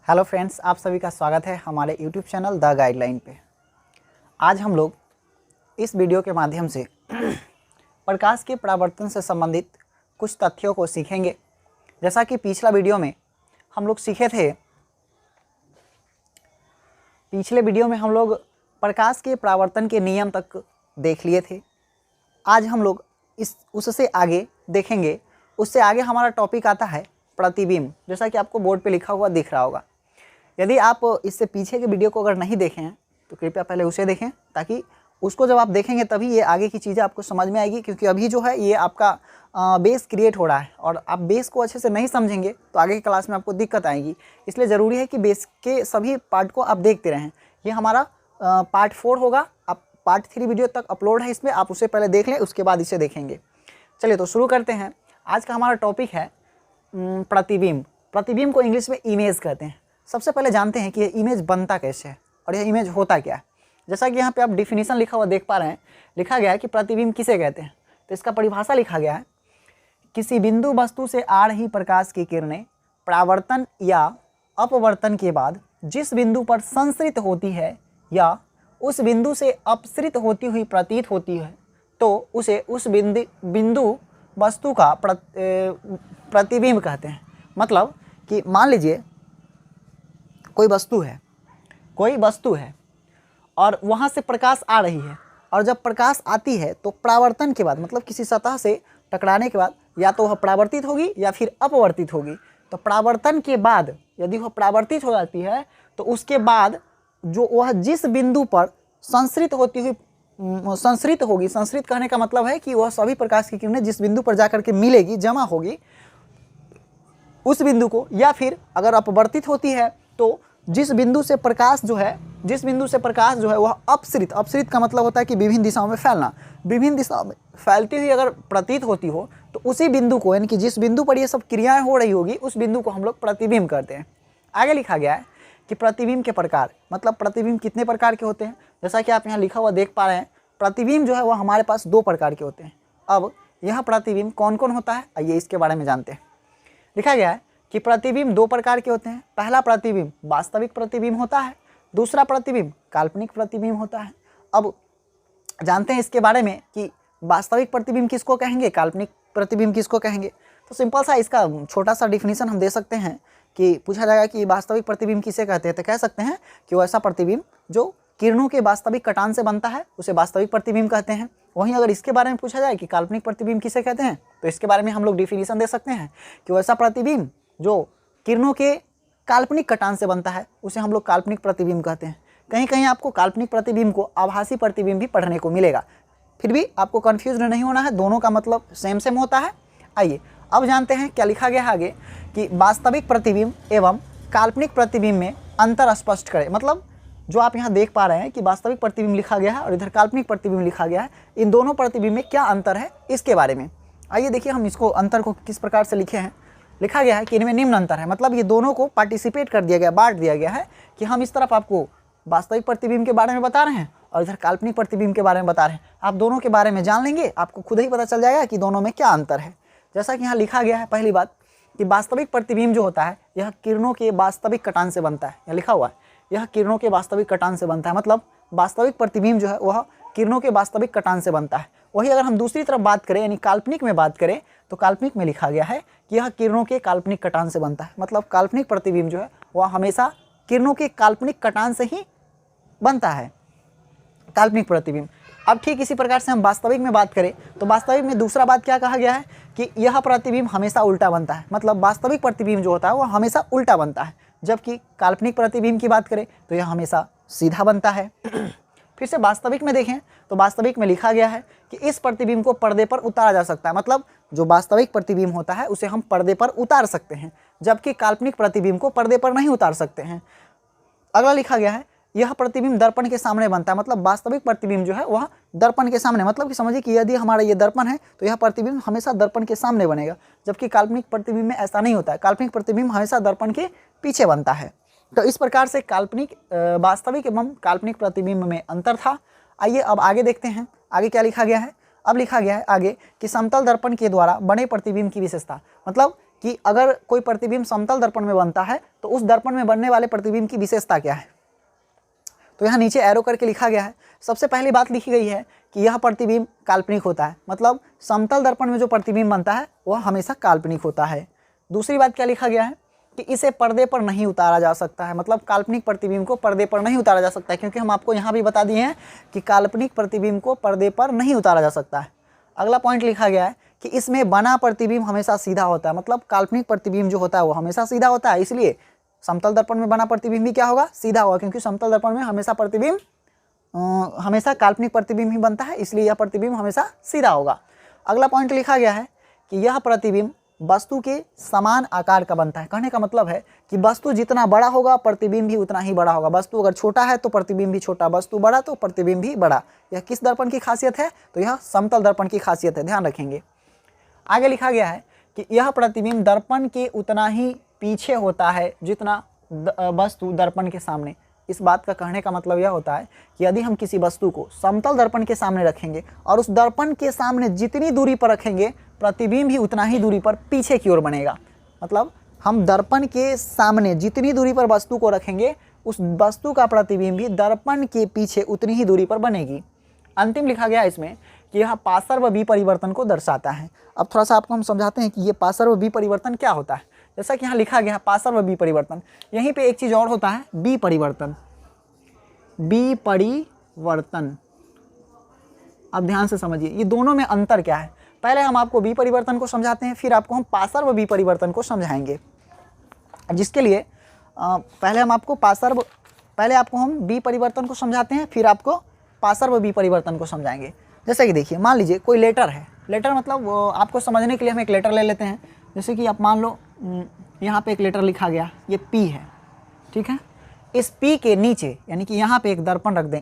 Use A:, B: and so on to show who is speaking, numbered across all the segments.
A: Hello friends, आप सभी का स्वागत है हमारे यूट्यूब चैनल द गाइडलाइन पे। आज हम लोग इस वीडियो के माध्यम से प्रकाश के परावर्तन से संबंधित कुछ तथ्यों को सीखेंगे। जैसा कि पिछला वीडियो में हम लोग सीखे थे, पिछले वीडियो में हम लोग प्रकाश के परावर्तन के नियम तक देख लिए थे। आज हम लोग उससे आगे देखेंगे। उससे आगे हमारा टॉपिक आता है प्रतिबिंब, जैसा कि आपको बोर्ड पे लिखा हुआ दिख रहा होगा। यदि आप इससे पीछे के वीडियो को अगर नहीं देखे हैं तो कृपया पहले उसे देखें, ताकि उसको जब आप देखेंगे तभी ये आगे की चीज़ें आपको समझ में आएगी। क्योंकि अभी जो है ये आपका बेस क्रिएट हो रहा है और आप बेस को अच्छे से नहीं समझेंगे तो आगे की क्लास में आपको दिक्कत आएगी। इसलिए ज़रूरी है कि बेस के सभी पार्ट को आप देखते रहें। ये हमारा पार्ट 4 होगा। आप पार्ट 3 वीडियो तक अपलोड है इसमें, आप उसे पहले देख लें, उसके बाद इसे देखेंगे। चलिए तो शुरू करते हैं। आज का हमारा टॉपिक है प्रतिबिंब। प्रतिबिंब को इंग्लिश में इमेज कहते हैं। सबसे पहले जानते हैं कि यह इमेज बनता कैसे है और यह इमेज होता क्या है। जैसा कि यहाँ पे आप डिफिनीशन लिखा हुआ देख पा रहे हैं, लिखा गया है कि प्रतिबिंब किसे कहते हैं। तो इसका परिभाषा लिखा गया है, किसी बिंदु वस्तु से आ रही प्रकाश की किरणें परावर्तन या अपवर्तन के बाद जिस बिंदु पर संसरित होती है या उस बिंदु से अपसरित होती हुई प्रतीत होती है, तो उसे उस बिंदु वस्तु का प्रतिबिंब कहते हैं। मतलब कि मान लीजिए कोई वस्तु है और वहाँ से प्रकाश आ रही है, और जब प्रकाश आती है तो परावर्तन के बाद, मतलब किसी सतह से टकराने के बाद, या तो वह परावर्तित होगी या फिर अपवर्तित होगी। तो परावर्तन के बाद यदि वह परावर्तित हो जाती है तो उसके बाद जो वह जिस बिंदु पर संसरित होगी, संसरित कहने का मतलब है कि वह सभी प्रकाश की किरणें जिस बिंदु पर जाकर के मिलेगी, जमा होगी उस बिंदु को, या फिर अगर अपवर्तित होती है तो जिस बिंदु से प्रकाश जो है वह अपसरित का मतलब होता है कि विभिन्न दिशाओं में फैलना, विभिन्न दिशाओं में फैलती हुई अगर प्रतीत होती हो तो उसी बिंदु को, यानी कि जिस बिंदु पर ये सब क्रियाएं हो रही होगी, उस बिंदु को हम लोग प्रतिबिंब करते हैं। आगे लिखा गया है कि प्रतिबिंब के प्रकार, मतलब प्रतिबिंब कितने प्रकार के होते हैं। जैसा कि आप यहाँ लिखा हुआ देख पा रहे हैं, प्रतिबिंब जो है वह हमारे पास 2 प्रकार के होते हैं। अब यह प्रतिबिंब कौन कौन होता है, आइए इसके बारे में जानते हैं। लिखा गया है कि प्रतिबिंब 2 प्रकार के होते हैं। पहला प्रतिबिंब वास्तविक प्रतिबिंब होता है, दूसरा प्रतिबिंब काल्पनिक प्रतिबिंब होता है। अब जानते हैं इसके बारे में कि वास्तविक प्रतिबिंब किसको कहेंगे, काल्पनिक प्रतिबिंब किसको कहेंगे। तो सिंपल सा इसका छोटा सा डिफिनीशन हम दे सकते हैं कि पूछा जाएगा कि वास्तविक प्रतिबिंब किसे कहते हैं, तो कह सकते हैं कि वो ऐसा प्रतिबिंब जो किरणों के वास्तविक कटान से बनता है, उसे वास्तविक प्रतिबिंब कहते हैं। वहीं अगर इसके बारे में पूछा जाए कि काल्पनिक प्रतिबिंब किसे कहते हैं, तो इसके बारे में हम लोग डिफिनीशन दे सकते हैं कि वो ऐसा प्रतिबिंब जो किरणों के काल्पनिक कटान से बनता है, उसे हम लोग काल्पनिक प्रतिबिंब कहते हैं। कहीं कहीं आपको काल्पनिक प्रतिबिंब को आभासी प्रतिबिंब भी पढ़ने को मिलेगा। फिर भी आपको कन्फ्यूज नहीं होना है, दोनों का मतलब सेम होता है। आइए अब जानते हैं क्या लिखा गया है आगे, कि वास्तविक प्रतिबिंब एवं काल्पनिक प्रतिबिंब में अंतर स्पष्ट करें। मतलब जो आप यहाँ देख पा रहे हैं कि वास्तविक प्रतिबिंब लिखा गया है और इधर काल्पनिक प्रतिबिंब लिखा गया है, इन दोनों प्रतिबिंब में क्या अंतर है इसके बारे में। आइए देखिए हम इसको अंतर को किस प्रकार से लिखे हैं। लिखा गया है कि इनमें निम्न अंतर है, मतलब ये दोनों को पार्टिसिपेट कर दिया गया, बांट दिया गया है कि हम इस तरफ आपको वास्तविक प्रतिबिंब के बारे में बता रहे हैं और इधर काल्पनिक प्रतिबिंब के बारे में बता रहे हैं। आप दोनों के बारे में जान लेंगे, आपको खुद ही पता चल जाएगा कि दोनों में क्या अंतर है। जैसा कि यहाँ लिखा गया है, पहली बात कि वास्तविक प्रतिबिंब जो होता है यह किरणों के वास्तविक कटान से बनता है। यह लिखा हुआ है, यह किरणों के वास्तविक कटान से बनता है। मतलब वास्तविक प्रतिबिंब जो है वह किरणों के वास्तविक कटान से बनता है। वही अगर हम दूसरी तरफ बात करें, यानी काल्पनिक में बात करें, तो काल्पनिक में लिखा गया है कि यह किरणों के काल्पनिक कटान से बनता है। मतलब काल्पनिक प्रतिबिंब जो है वह हमेशा किरणों के काल्पनिक कटान से ही बनता है, काल्पनिक प्रतिबिंब। अब ठीक इसी प्रकार से हम वास्तविक में बात करें तो वास्तविक में दूसरा बात क्या कहा गया है कि यह प्रतिबिंब हमेशा उल्टा बनता है। मतलब वास्तविक प्रतिबिंब जो होता है वह हमेशा उल्टा बनता है, जबकि काल्पनिक प्रतिबिंब की बात करें तो यह हमेशा सीधा बनता है। फिर से वास्तविक में देखें तो वास्तविक में लिखा गया है कि इस प्रतिबिंब को पर्दे पर उतारा जा सकता है। मतलब जो वास्तविक प्रतिबिंब होता है उसे हम पर्दे पर उतार सकते हैं, जबकि काल्पनिक प्रतिबिंब को पर्दे पर नहीं उतार सकते हैं। अगला लिखा गया है यह प्रतिबिंब दर्पण के सामने बनता है। मतलब वास्तविक प्रतिबिंब जो है वह दर्पण के सामने, मतलब कि समझिए कि यदि हमारा ये दर्पण है तो यह प्रतिबिंब हमेशा दर्पण के सामने बनेगा, जबकि काल्पनिक प्रतिबिंब में ऐसा नहीं होता है। काल्पनिक प्रतिबिंब हमेशा दर्पण के पीछे बनता है। तो इस प्रकार से काल्पनिक वास्तविक एवं काल्पनिक प्रतिबिंब में अंतर था। आइए अब आगे देखते हैं आगे क्या लिखा गया है। अब लिखा गया है आगे कि समतल दर्पण के द्वारा बने प्रतिबिंब की विशेषता, मतलब कि अगर कोई प्रतिबिंब समतल दर्पण में बनता है तो उस दर्पण में बनने वाले प्रतिबिंब की विशेषता क्या है। तो यहाँ नीचे एरो करके लिखा गया है। सबसे पहली बात लिखी गई है कि यह प्रतिबिंब काल्पनिक होता है, मतलब समतल दर्पण में जो प्रतिबिंब बनता है वह हमेशा काल्पनिक होता है। दूसरी बात क्या लिखा गया है कि इसे पर्दे पर नहीं उतारा जा सकता है, मतलब काल्पनिक प्रतिबिंब को पर्दे पर नहीं उतारा जा सकता है, क्योंकि हम आपको यहाँ भी बता दिए हैं कि काल्पनिक प्रतिबिंब को पर्दे पर नहीं उतारा जा सकता है। अगला पॉइंट लिखा गया है कि इसमें बना प्रतिबिंब हमेशा सीधा होता है, मतलब काल्पनिक प्रतिबिंब जो होता है वो हमेशा सीधा होता है, इसलिए समतल दर्पण में बना प्रतिबिंब भी क्या होगा, सीधा होगा, क्योंकि समतल दर्पण में हमेशा प्रतिबिंब हमेशा काल्पनिक प्रतिबिंब ही बनता है, इसलिए यह प्रतिबिंब हमेशा सीधा होगा। अगला पॉइंट लिखा गया है कि यह प्रतिबिंब वस्तु के समान आकार का बनता है। कहने का मतलब है कि वस्तु जितना बड़ा होगा प्रतिबिंब भी उतना ही बड़ा होगा। वस्तु अगर छोटा है तो प्रतिबिंब भी छोटा, वस्तु बड़ा तो प्रतिबिंब भी बड़ा। यह किस दर्पण की खासियत है, तो यह समतल दर्पण की खासियत है, ध्यान रखेंगे। आगे लिखा गया है कि यह प्रतिबिंब दर्पण के उतना ही पीछे होता है जितना वस्तु दर्पण के सामने। इस बात का कहने का मतलब यह होता है कि यदि हम किसी वस्तु को समतल दर्पण के सामने रखेंगे और उस दर्पण के सामने जितनी दूरी पर रखेंगे प्रतिबिंब भी उतना ही दूरी पर पीछे की ओर बनेगा। मतलब हम दर्पण के सामने जितनी दूरी पर वस्तु को रखेंगे उस वस्तु का प्रतिबिंब भी दर्पण के पीछे उतनी ही दूरी पर बनेगी। अंतिम लिखा गया इसमें कि यह पार्श्व विपरिवर्तन को दर्शाता है। अब थोड़ा सा आपको हम समझाते हैं कि ये पार्श्व विपरिवर्तन क्या होता है। जैसा कि यहाँ लिखा गया है पार्श्व विपरिवर्तन, यहीं पे एक चीज़ और होता है विपरिवर्तन। विपरिवर्तन, अब ध्यान से समझिए ये दोनों में अंतर क्या है। पहले हम आपको विपरिवर्तन को समझाते हैं, फिर आपको हम पार्श्व विपरिवर्तन को समझाएंगे। जिसके लिए पहले आपको हम विपरिवर्तन को समझाते हैं, फिर आपको पार्श्व विपरिवर्तन को समझाएंगे। जैसे कि देखिए, मान लीजिए कोई लेटर है, लेटर मतलब आपको समझने के लिए हम एक लेटर ले लेते हैं। जैसे कि आप मान लो यहाँ पे एक लेटर लिखा गया, ये P है, ठीक है। इस P के नीचे यानी कि यहाँ पे एक दर्पण रख दें,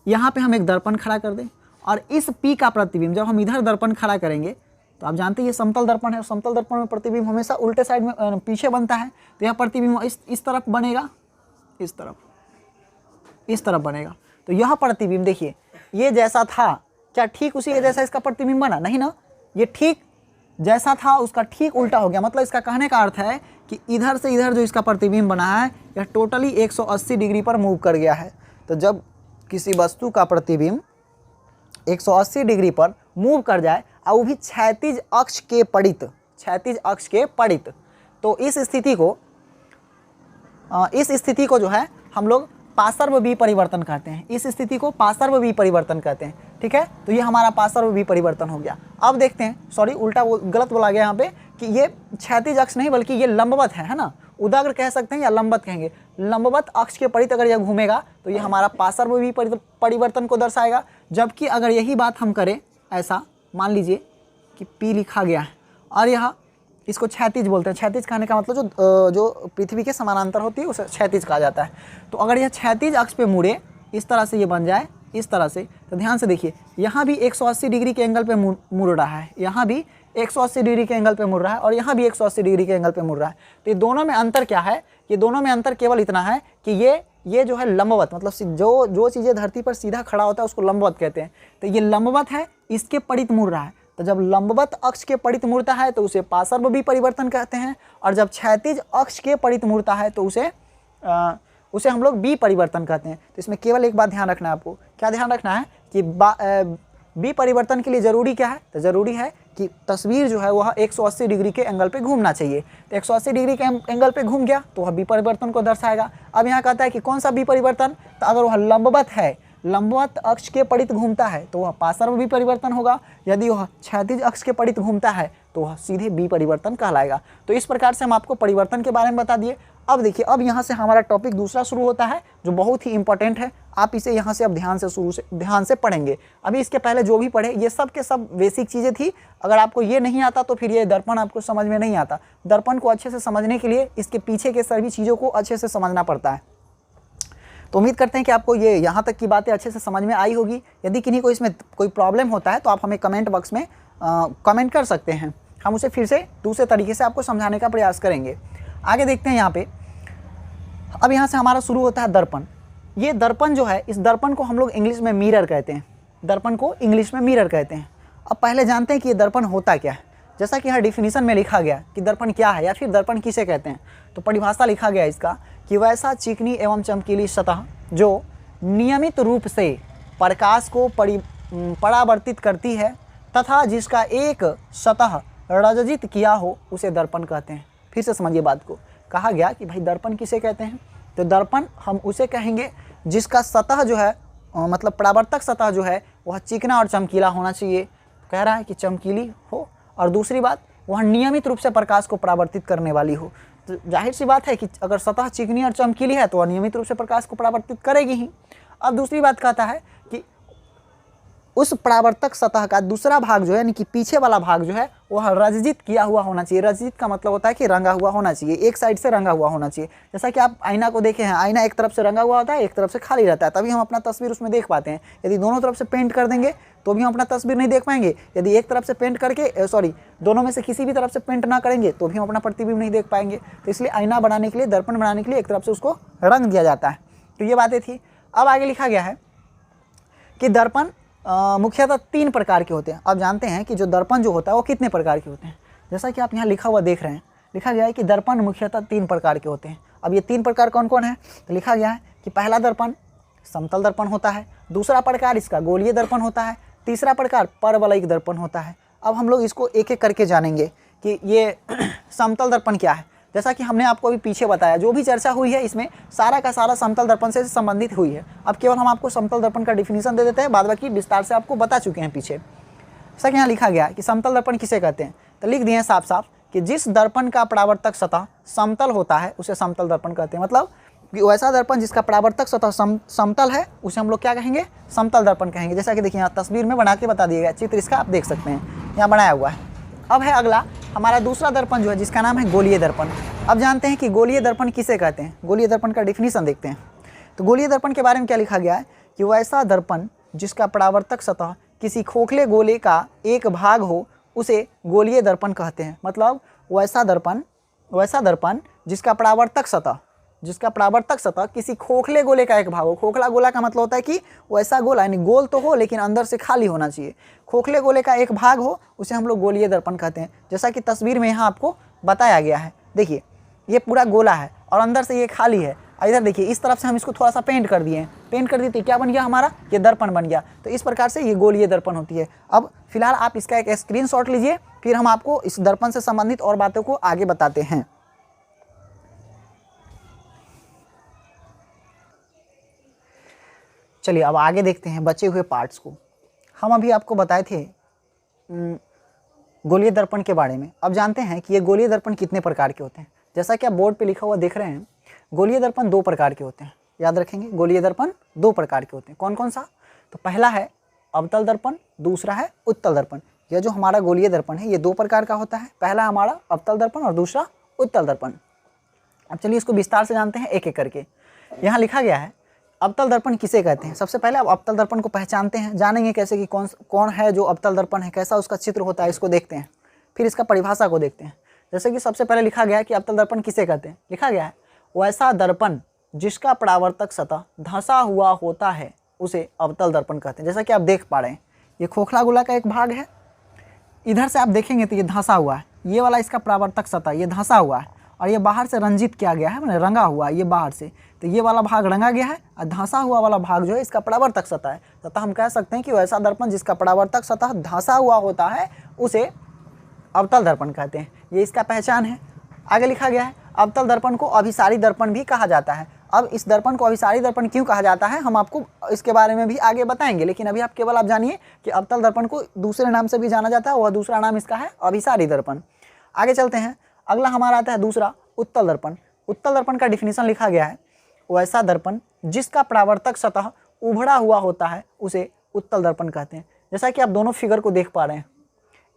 A: यहाँ पे हम एक दर्पण खड़ा कर दें और इस P का प्रतिबिंब जब हम इधर दर्पण खड़ा करेंगे तो आप जानते हैं ये समतल दर्पण है, समतल दर्पण में प्रतिबिंब हमेशा उल्टे साइड में पीछे बनता है, तो यह प्रतिबिंब इस तरफ बनेगा, इस तरफ बनेगा। तो यह प्रतिबिंब देखिए ये जैसा था, क्या ठीक उसी के जैसा इसका प्रतिबिंब बना? नहीं ना, ये ठीक जैसा था उसका ठीक उल्टा हो गया। मतलब इसका कहने का अर्थ है कि इधर से इधर जो इसका प्रतिबिंब बना है यह टोटली 180 डिग्री पर मूव कर गया है। तो जब किसी वस्तु का प्रतिबिंब 180 डिग्री पर मूव कर जाए और वो भी क्षैतिज अक्ष के पड़ित, तो इस स्थिति को जो है हम लोग पार्श्व विपरिवर्तन कहते हैं। इस स्थिति को पार्श्व विपरिवर्तन कहते हैं, ठीक है। तो ये हमारा पार्श्व विपरिवर्तन हो गया। अब देखते हैं, गलत बोला गया यहाँ पे कि ये क्षैतिज अक्ष नहीं बल्कि ये लंबवत है ना, उदाग्र कह सकते हैं या लंबवत कहेंगे। लंबवत अक्ष के परित अगर यह घूमेगा तो ये हमारा पार्श्व विपरिवर्तन को दर्शाएगा। जबकि अगर यही बात हम करें, ऐसा मान लीजिए कि P लिखा गया है और यह इसको क्षैतिज बोलते हैं। क्षैतिज कहने का मतलब जो पृथ्वी के समानांतर होती है उसे क्षैतिज कहा जाता है। तो अगर यह क्षैतिज अक्ष पे मुड़े, इस तरह से ये बन जाए, इस तरह से, तो ध्यान से देखिए यहाँ भी 180 डिग्री के एंगल पे मुड़ रहा है, यहाँ भी 180 डिग्री के एंगल पे मुड़ रहा है और यहाँ भी 180 डिग्री के एंगल पे मुड़ रहा है। तो ये दोनों में अंतर क्या है? ये दोनों में अंतर केवल इतना है कि ये जो है लंबवत, मतलब जो चीज़ें धरती पर सीधा खड़ा होता है उसको लंबवत कहते हैं। तो ये लंबवत है, इसके परित मुड़ रहा है। तो जब लंबवत अक्ष के परित मुड़ता है तो उसे पार्श्व विपरिवर्तन कहते हैं, और जब क्षैतिज अक्ष के परित मुड़ता है तो उसे हम लोग विपरिवर्तन कहते हैं। तो इसमें केवल एक बात ध्यान रखना है आपको, क्या ध्यान रखना है कि विपरिवर्तन के लिए ज़रूरी क्या है? तो ज़रूरी है कि तस्वीर जो है वह 180 डिग्री के एंगल पे घूमना चाहिए। तो 180 डिग्री के एंगल पे घूम गया तो वह विपरिवर्तन को दर्शाएगा। अब यहाँ कहता है कि कौन सा विपरिवर्तन? तो अगर वह लंबवत है, लंबवत अक्ष के परित घूमता है तो वह पार्श्व विपरिवर्तन होगा। यदि वह क्षैतिज अक्ष के परित घूमता है तो वह सीधे विपरिवर्तन कहलाएगा। तो इस प्रकार से हम आपको परिवर्तन के बारे में बता दिए। अब देखिए, अब यहाँ से हमारा टॉपिक दूसरा शुरू होता है जो बहुत ही इंपॉर्टेंट है। आप इसे यहाँ से अब ध्यान से पढ़ेंगे। अभी इसके पहले जो भी पढ़े ये सब के सब बेसिक चीज़ें थी। अगर आपको ये नहीं आता तो फिर ये दर्पण आपको समझ में नहीं आता। दर्पण को अच्छे से समझने के लिए इसके पीछे के सभी चीज़ों को अच्छे से समझना पड़ता है। तो उम्मीद करते हैं कि आपको ये यहाँ तक की बातें अच्छे से समझ में आई होगी। यदि किन्हीं को इसमें कोई प्रॉब्लम होता है तो आप हमें कमेंट बॉक्स में कमेंट कर सकते हैं, हम उसे फिर से दूसरे तरीके से आपको समझाने का प्रयास करेंगे। आगे देखते हैं यहाँ पे। अब यहाँ से हमारा शुरू होता है दर्पण। ये दर्पण जो है, इस दर्पण को हम लोग इंग्लिश में मिरर कहते हैं। दर्पण को इंग्लिश में मिरर कहते हैं। अब पहले जानते हैं कि ये दर्पण होता क्या है। जैसा कि यहाँ डिफिनीशन में लिखा गया कि दर्पण क्या है या फिर दर्पण किसे कहते हैं, तो परिभाषा लिखा गया इसका कि वैसा चिकनी एवं चमकीली सतह जो नियमित रूप से प्रकाश को परावर्तित करती है तथा जिसका एक सतह रजजित किया हो उसे दर्पण कहते हैं। फिर से समझिए बात को, कहा गया कि भाई दर्पण किसे कहते हैं, तो दर्पण हम उसे कहेंगे जिसका सतह जो है मतलब परावर्तक सतह जो है वह चिकना और चमकीला होना चाहिए। कह रहा है कि चमकीली हो, और दूसरी बात वह नियमित रूप से प्रकाश को परावर्तित करने वाली हो। तो जाहिर सी बात है कि अगर सतह चिकनी और चमकीली है तो वह नियमित रूप से प्रकाश को परावर्तित करेगी ही। अब दूसरी बात कहता है कि उस परावर्तक सतह का दूसरा भाग जो है यानी कि पीछे वाला भाग जो है वह रजजित किया हुआ होना चाहिए। रजजित का मतलब होता है कि रंगा हुआ होना चाहिए, एक साइड से रंगा हुआ होना चाहिए। जैसा कि आप आईना को देखे हैं, आईना एक तरफ से रंगा हुआ होता है, एक तरफ से खाली रहता है, तभी हम अपना तस्वीर उसमें देख पाते हैं। यदि दोनों तरफ से पेंट कर देंगे तो भी हम अपना तस्वीर नहीं देख पाएंगे। यदि एक तरफ से पेंट करके दोनों में से किसी भी तरफ से पेंट ना करेंगे तो भी हम अपना प्रतिबिंब नहीं देख पाएंगे। तो इसलिए आईना बनाने के लिए, दर्पण बनाने के लिए एक तरफ से उसको रंग दिया जाता है। तो ये बातें थी। अब आगे लिखा गया है कि दर्पण मुख्यतः 3 प्रकार के होते हैं। अब जानते हैं कि जो दर्पण जो होता है वो कितने प्रकार के होते हैं। जैसा कि आप यहाँ लिखा हुआ देख रहे हैं, लिखा गया है कि दर्पण मुख्यतः 3 प्रकार के होते हैं। अब ये 3 प्रकार कौन कौन है, तो लिखा गया है कि पहला दर्पण समतल दर्पण होता है, दूसरा प्रकार इसका गोलीय दर्पण होता है, तीसरा प्रकार परवलयिक दर्पण होता है। अब हम लोग इसको एक एक करके जानेंगे कि ये समतल दर्पण क्या है। जैसा कि हमने आपको अभी पीछे बताया, जो भी चर्चा हुई है इसमें सारा का सारा समतल दर्पण से संबंधित हुई है। अब केवल हम आपको समतल दर्पण का डिफिनीशन दे देते हैं, बाद बाकी विस्तार से आपको बता चुके हैं पीछे। जैसा कि यहाँ लिखा गया कि समतल दर्पण किसे कहते हैं, तो लिख दिए हैं साफ साफ कि जिस दर्पण का परावर्तक सतह समतल होता है उसे समतल दर्पण कहते हैं। मतलब कि वैसा दर्पण जिसका परावर्तक सतह समतल है उसे हम लोग क्या कहेंगे, समतल दर्पण कहेंगे। जैसा कि देखिए यहाँ तस्वीर में बना के बता दिया गया, चित्र इसका आप देख सकते हैं, यहाँ बनाया हुआ है। अब है अगला हमारा दूसरा दर्पण जो है जिसका नाम है गोलीय दर्पण। अब जानते हैं कि गोलीय दर्पण किसे कहते हैं। गोलीय दर्पण का डिफिनीशन देखते हैं। तो गोलीय दर्पण के बारे में क्या लिखा गया है कि वैसा दर्पण जिसका परावर्तक सतह किसी खोखले गोले का एक भाग हो उसे गोलीय दर्पण कहते हैं। मतलब वैसा दर्पण जिसका परावर्तक सतह किसी खोखले गोले का एक भाग हो। खोखला गोला का मतलब होता है कि वैसा गोला यानी गोल तो हो लेकिन अंदर से खाली होना चाहिए। खोखले गोले का एक भाग हो उसे हम लोग गोलीय दर्पण कहते हैं। जैसा कि तस्वीर में यहाँ आपको बताया गया है, देखिए ये पूरा गोला है और अंदर से ये खाली है। इधर देखिए इस तरफ से हम इसको थोड़ा सा पेंट कर दिए तो क्या बन गया हमारा, ये दर्पण बन गया। तो इस प्रकार से ये गोलीय दर्पण होती है। अब फिलहाल आप इसका एक स्क्रीनशॉट लीजिए, फिर हम आपको इस दर्पण से संबंधित और बातों को आगे बताते हैं। चलिए अब आगे देखते हैं बचे हुए पार्ट्स को। हम अभी आपको बताए थे गोलीय दर्पण के बारे में। अब जानते हैं कि ये गोलीय दर्पण कितने प्रकार के होते हैं। जैसा कि आप बोर्ड पे लिखा हुआ देख रहे हैं, गोलीय दर्पण 2 प्रकार के होते हैं। याद रखेंगे, गोलीय दर्पण 2 प्रकार के होते हैं। कौन कौन सा, तो पहला है अवतल दर्पण, दूसरा है उत्तल दर्पण। यह जो हमारा गोलीय दर्पण है ये 2 प्रकार का होता है। पहला हमारा अवतल दर्पण और दूसरा उत्तल दर्पण। अब चलिए इसको विस्तार से जानते हैं एक एक करके। यहाँ लिखा गया है अवतल दर्पण किसे कहते हैं। सबसे पहले आप अवतल दर्पण को पहचानते हैं, जानेंगे कैसे कि कौन है जो अवतल दर्पण है, कैसा उसका चित्र होता है, इसको देखते हैं। फिर इसका परिभाषा को देखते हैं। जैसे कि सबसे पहले लिखा गया है कि अवतल दर्पण किसे कहते हैं। लिखा गया है वैसा दर्पण जिसका परावर्तक सतह धंसा हुआ होता है उसे अवतल दर्पण कहते हैं। जैसा कि आप देख पा रहे हैं ये खोखला गोला का एक भाग है, इधर से आप देखेंगे तो ये धंसा हुआ है, ये वाला इसका परावर्तक सतह ये धंसा हुआ है और ये बाहर से रंजित किया गया है, मैंने रंगा हुआ है ये बाहर से। तो ये वाला भाग रंगा गया है और धंसा हुआ वाला भाग जो है इसका परावर्तक सतह है। तथा हम कह सकते हैं कि वैसा दर्पण जिसका परावर्तक सतह धंसा हुआ होता है उसे अवतल दर्पण कहते हैं। ये इसका पहचान है। आगे लिखा गया है अवतल दर्पण को अभिसारी दर्पण भी कहा जाता है। अब इस दर्पण को अभिसारी दर्पण क्यों कहा जाता है हम आपको इसके बारे में भी आगे बताएंगे, लेकिन अभी आप केवल आप जानिए कि अवतल दर्पण को दूसरे नाम से भी जाना जाता है, वह दूसरा नाम इसका है अभिसारी दर्पण। आगे चलते हैं, अगला हमारा आता है दूसरा उत्तल दर्पण। उत्तल दर्पण का डिफिनीशन लिखा गया है वैसा दर्पण जिसका परावर्तक सतह उभड़ा हुआ होता है उसे उत्तल दर्पण कहते हैं। जैसा कि आप दोनों फिगर को देख पा रहे हैं,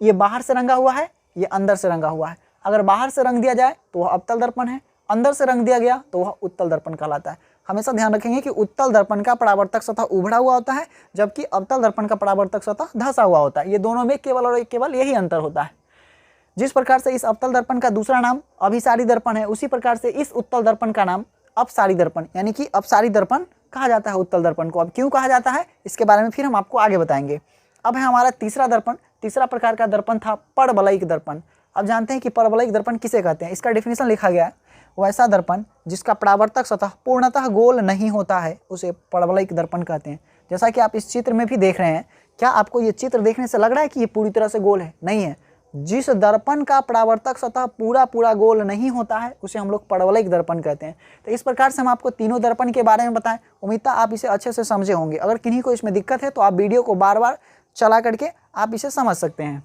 A: ये बाहर से रंगा हुआ है, ये अंदर से रंगा हुआ है। अगर बाहर से रंग दिया जाए तो वह अवतल दर्पण है, अंदर से रंग दिया गया तो वह उत्तल दर्पण कहलाता है। हमेशा ध्यान रखेंगे कि उत्तल दर्पण का परावर्तक सतह उभड़ा हुआ होता है जबकि अवतल दर्पण का परावर्तक सतह धंसा हुआ होता है। ये दोनों में केवल और केवल यही अंतर होता है। जिस प्रकार से इस अवतल दर्पण का दूसरा नाम अभिसारी दर्पण है, उसी प्रकार से इस उत्तल दर्पण का नाम अपसारी दर्पण यानी कि अपसारी दर्पण कहा जाता है उत्तल दर्पण को। अब क्यों कहा जाता है इसके बारे में फिर हम आपको आगे बताएंगे। अब है हमारा तीसरा दर्पण। तीसरा प्रकार का दर्पण था परवलयिक दर्पण। अब जानते हैं कि परवलयिक दर्पण किसे कहते हैं। इसका डेफिनेशन लिखा गया है, वैसा दर्पण जिसका परावर्तक सतह पूर्णतः गोल नहीं होता है उसे परवलयिक दर्पण कहते हैं। जैसा कि आप इस चित्र में भी देख रहे हैं, क्या आपको ये चित्र देखने से लग रहा है कि ये पूरी तरह से गोल है? नहीं है। जिस दर्पण का परावर्तक सतह पूरा गोल नहीं होता है उसे हम लोग परवलयिक दर्पण कहते हैं। तो इस प्रकार से हम आपको तीनों दर्पण के बारे में बताएं। उम्मीद है आप इसे अच्छे से समझे होंगे। अगर किन्हीं को इसमें दिक्कत है तो आप वीडियो को बार बार चला करके आप इसे समझ सकते हैं।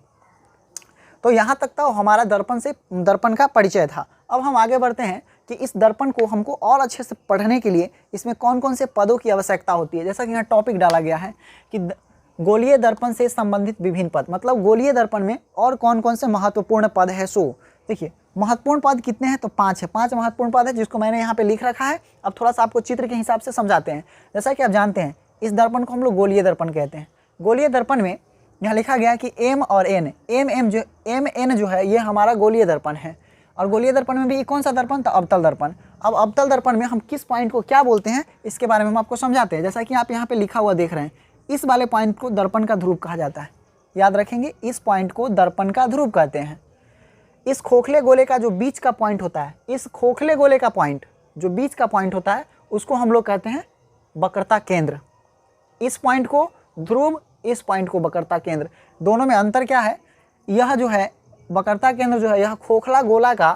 A: तो यहाँ तक तो हमारा दर्पण का परिचय था। अब हम आगे बढ़ते हैं कि इस दर्पण को हमको और अच्छे से पढ़ने के लिए इसमें कौन कौन से पदों की आवश्यकता होती है। जैसा कि यहाँ टॉपिक डाला गया है कि गोलीय दर्पण से संबंधित विभिन्न पद, मतलब गोलीय दर्पण में और कौन कौन से महत्वपूर्ण पद है। सो देखिए महत्वपूर्ण पद कितने हैं, तो 5 है। 5 महत्वपूर्ण पद है जिसको मैंने यहाँ पे लिख रखा है। अब थोड़ा सा आपको चित्र के हिसाब से समझाते हैं। जैसा कि आप जानते हैं इस दर्पण को हम लोग गोलीय दर्पण कहते हैं। गोलीय दर्पण में यहाँ लिखा गया कि एम और एन, एम एन जो है ये हमारा गोलीय दर्पण है। और गोलीय दर्पण में भी कौन सा दर्पण था, अवतल दर्पण। अब अवतल दर्पण में हम किस पॉइंट को क्या बोलते हैं इसके बारे में हम आपको समझाते हैं। जैसा कि आप यहाँ पे लिखा हुआ देख रहे हैं, इस वाले पॉइंट को दर्पण का ध्रुव कहा जाता है। याद रखेंगे, इस पॉइंट को दर्पण का ध्रुव कहते हैं। इस खोखले गोले का जो बीच का पॉइंट होता है, इस खोखले गोले का पॉइंट जो बीच का पॉइंट होता है उसको हम लोग कहते हैं वक्रता केंद्र। इस पॉइंट को ध्रुव, इस पॉइंट को वक्रता केंद्र। दोनों में अंतर क्या है, यह जो है वक्रता केंद्र जो है यह खोखला गोला का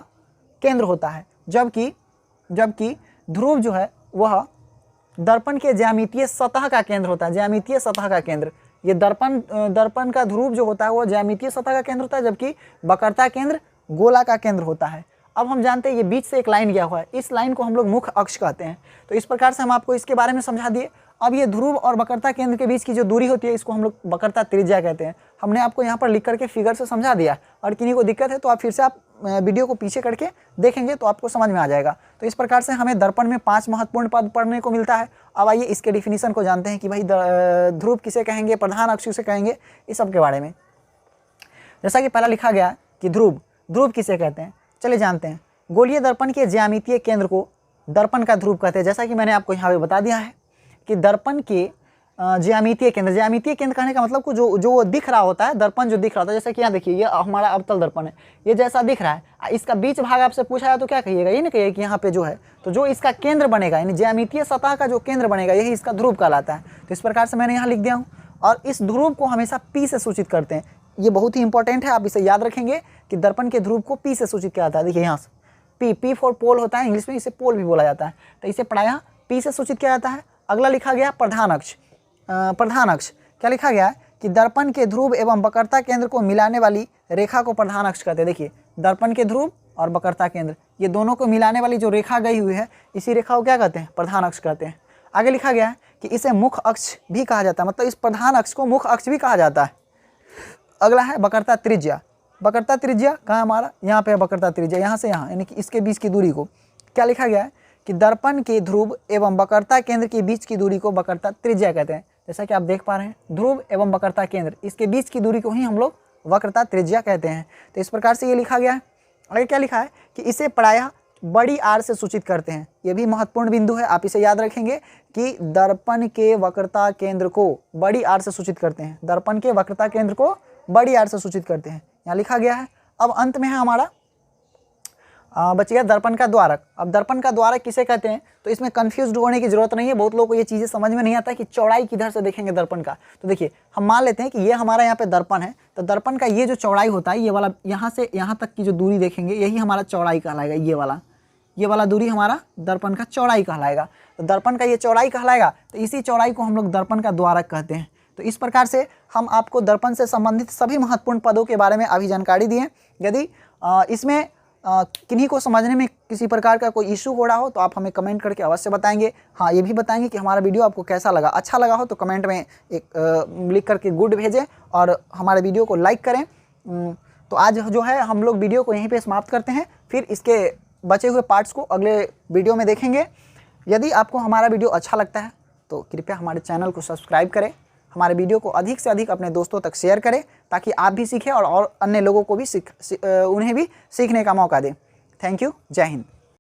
A: केंद्र होता है, जबकि ध्रुव जो है वह दर्पण के ज्यामितीय सतह का केंद्र होता है। ज्यामितीय सतह का केंद्र, ये दर्पण का ध्रुव जो होता है वो ज्यामितीय सतह का केंद्र होता है, जबकि वक्रता केंद्र गोला का केंद्र होता है। अब हम जानते हैं ये बीच से एक लाइन गया हुआ है, इस लाइन को हम लोग मुख्य अक्ष कहते हैं। तो इस प्रकार से हम आपको इसके बारे में समझा दिए। अब ये ध्रुव और वक्रता केंद्र के बीच की जो दूरी होती है इसको हम लोग वक्रता त्रिज्या कहते हैं। हमने आपको यहाँ पर लिख करके फिगर से समझा दिया। और किन्हीं को दिक्कत है तो आप फिर से आप वीडियो को पीछे करके देखेंगे तो आपको समझ में आ जाएगा। तो इस प्रकार से हमें दर्पण में 5 महत्वपूर्ण पद पढ़ने को मिलता है। अब आइए इसके डिफिनीशन को जानते हैं कि भाई ध्रुव किसे कहेंगे, प्रधान अक्ष किसे कहेंगे, इस सब के बारे में। जैसा कि पहला लिखा गया कि ध्रुव किसे कहते हैं, चलिए जानते हैं। गोलीय दर्पण के ज्यामितीय केंद्र को दर्पण का ध्रुव कहते हैं। जैसा कि मैंने आपको यहाँ पे बता दिया है कि दर्पण के ज्यामितीय केंद्र कहने का मतलब को जो दिख रहा होता है, दर्पण जो दिख रहा होता है, जैसे कि यहाँ देखिए ये हमारा अवतल दर्पण है, ये जैसा दिख रहा है, इसका बीच भाग आपसे पूछा है तो क्या कहिएगा, ये नहीं कहिएगा कि यहाँ पे जो है, तो जो इसका केंद्र बनेगा यानी ज्यामितीय सतह का जो केंद्र बनेगा यही इसका ध्रुव कहलाता है। तो इस प्रकार से मैंने यहाँ लिख दिया हूँ। और इस ध्रुव को हमेशा पी से सूचित करते हैं। ये बहुत ही इंपॉर्टेंट है, आप इसे याद रखेंगे कि दर्पण के ध्रुव को पी से सूचित किया जाता है। देखिए यहाँ से पी फॉर पोल होता है, इंग्लिश में इसे पोल भी बोला जाता है। तो इसे प्रायः पी से सूचित किया जाता है। अगला लिखा गया प्रधान अक्ष। क्या लिखा गया है कि दर्पण के ध्रुव एवं वक्रता केंद्र को मिलाने वाली रेखा को प्रधान अक्ष कहते हैं। देखिए दर्पण के ध्रुव और वक्रता केंद्र ये दोनों को मिलाने वाली जो रेखा गई हुई है इसी रेखा को क्या कहते हैं, प्रधान अक्ष कहते हैं। आगे लिखा गया है कि इसे मुख्य अक्ष भी कहा जाता है, मतलब इस प्रधान अक्ष को मुख्य अक्ष भी कहा जाता है। अगला है वक्रता त्रिज्या। वक्रता त्रिज्या कहाँ हमारा, यहाँ पे है वक्रता त्रिज्या, यहाँ से यहाँ यानी कि इसके बीच की दूरी को क्या लिखा गया है कि दर्पण के ध्रुव एवं वक्रता केंद्र के बीच की दूरी को वक्रता त्रिज्या कहते हैं। जैसा कि आप देख पा रहे हैं ध्रुव एवं वक्रता केंद्र इसके बीच की दूरी को ही हम लोग वक्रता त्रिज्या कहते हैं। तो इस प्रकार से ये लिखा गया है। आगे क्या लिखा है कि इसे प्रायः बड़ी आर से सूचित करते हैं। ये भी महत्वपूर्ण बिंदु है, आप इसे याद रखेंगे कि दर्पण के वक्रता केंद्र को बड़ी आर से सूचित करते हैं। दर्पण के वक्रता केंद्र को बड़ी आर से सूचित करते हैं, यहाँ लिखा गया है। अब अंत में है हमारा बच गया दर्पण का द्वारक। अब दर्पण का द्वारक किसे कहते हैं, तो इसमें कंफ्यूज होने की जरूरत नहीं है। बहुत लोगों को ये चीज़ें समझ में नहीं आता कि चौड़ाई किधर से देखेंगे दर्पण का। तो देखिए हम मान लेते हैं कि ये हमारा यहाँ पे दर्पण है, तो दर्पण का ये जो चौड़ाई होता है, ये वाला यहाँ से यहाँ तक की जो दूरी देखेंगे यही हमारा चौड़ाई कहलाएगा। ये वाला दूरी हमारा दर्पण का चौड़ाई कहलाएगा। तो दर्पण का ये चौड़ाई कहलाएगा, तो इसी चौड़ाई को हम लोग दर्पण का द्वारक कहते हैं। तो इस प्रकार से हम आपको दर्पण से संबंधित सभी महत्वपूर्ण पदों के बारे में अभी जानकारी दिए। यदि इसमें किन्हीं को समझने में किसी प्रकार का कोई इशू हो रहा हो तो आप हमें कमेंट करके अवश्य बताएंगे। हाँ, ये भी बताएंगे कि हमारा वीडियो आपको कैसा लगा। अच्छा लगा हो तो कमेंट में एक लिख करके गुड भेजें और हमारे वीडियो को लाइक करें। तो आज जो है हम लोग वीडियो को यहीं पे समाप्त करते हैं, फिर इसके बचे हुए पार्ट्स को अगले वीडियो में देखेंगे। यदि आपको हमारा वीडियो अच्छा लगता है तो कृपया हमारे चैनल को सब्सक्राइब करें, हमारे वीडियो को अधिक से अधिक अपने दोस्तों तक शेयर करें ताकि आप भी सीखें और अन्य लोगों को भी उन्हें भी सीखने का मौका दें। थैंक यू, जय हिंद।